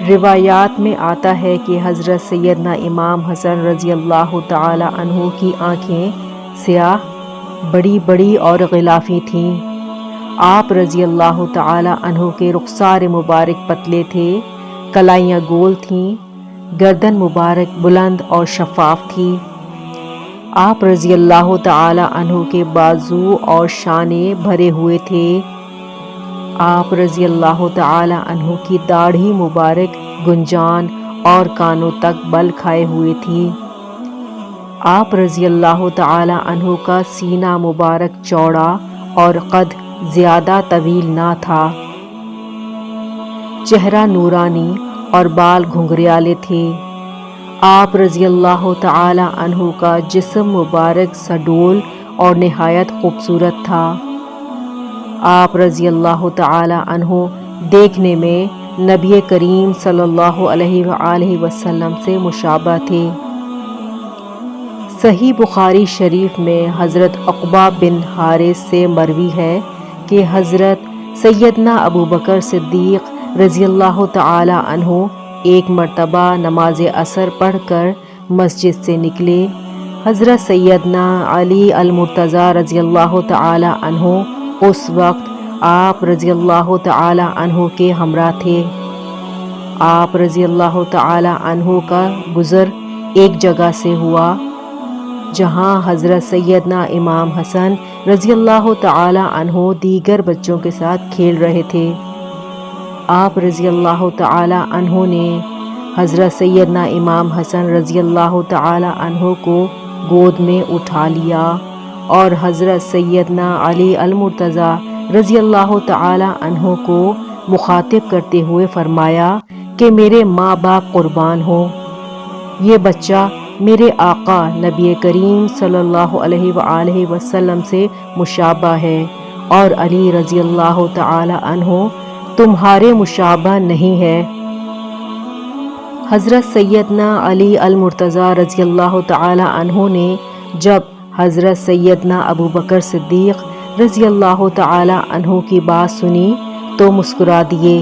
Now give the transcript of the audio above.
روایات میں آتا ہے کہ حضرت سیدنا امام حسن رضی اللہ تعالی عنہ کی آنکھیں سیاہ، بڑی بڑی اور غلافی تھیں۔ آپ رضی اللہ تعالی عنہ کے رخسار مبارک پتلے تھے، کلائیاں گول تھیں، گردن مبارک بلند اور شفاف تھی۔ آپ رضی اللہ تعالی عنہ کے بازو اور شانے بھرے ہوئے تھے۔ آپ رضی اللہ تعالی عنہ کی داڑھی مبارک گنجان اور کانوں تک بل کھائے ہوئی تھی۔ آپ رضی اللہ تعالی عنہ کا سینہ مبارک چوڑا اور قد زیادہ طویل نہ تھا۔ چہرہ نورانی اور بال گھنگریالے تھے۔ آپ رضی اللہ تعالی عنہ کا جسم مبارک سڈول اور نہایت خوبصورت تھا۔ آپ رضی اللہ تعالی عنہ دیکھنے میں نبی کریم صلی اللہ علیہ وآلہ وسلم سے مشابہ تھے۔ صحیح بخاری شریف میں حضرت عقبہ بن حارث سے مروی ہے کہ حضرت سیدنا ابو بکر صدیق رضی اللہ تعالی عنہ ایک مرتبہ نماز عصر پڑھ کر مسجد سے نکلے۔ حضرت سیدنا علی المرتضیٰ رضی اللہ تعالی عنہ اس وقت آپ رضی اللہ تعالی عنہ کے ہمراہ تھے۔ آپ رضی اللہ تعالی عنہ کا گزر ایک جگہ سے ہوا جہاں حضرت سیدنا امام حسن رضی اللہ تعالی عنہ دیگر بچوں کے ساتھ کھیل رہے تھے۔ آپ رضی اللہ تعالی عنہ نے حضرت سیدنا امام حسن رضی اللہ تعالی عنہ کو گود میں اٹھا لیا اور حضرت سیدنا علی المرتضیٰ رضی اللہ تعالی عنہ کو مخاطب کرتے ہوئے فرمایا کہ میرے ماں باپ قربان ہوں، یہ بچہ میرے آقا نبی کریم صلی اللہ علیہ وآلہ وسلم سے مشابہ ہے اور علی رضی اللہ تعالی عنہ تمہارے مشابہ نہیں ہے۔ حضرت سیدنا علی المرتضیٰ رضی اللہ تعالی عنہ نے جب حضرت سیدنا ابو بکر صدیق رضی اللہ تعالی عنہ کی بات سنی تو مسکرا دیے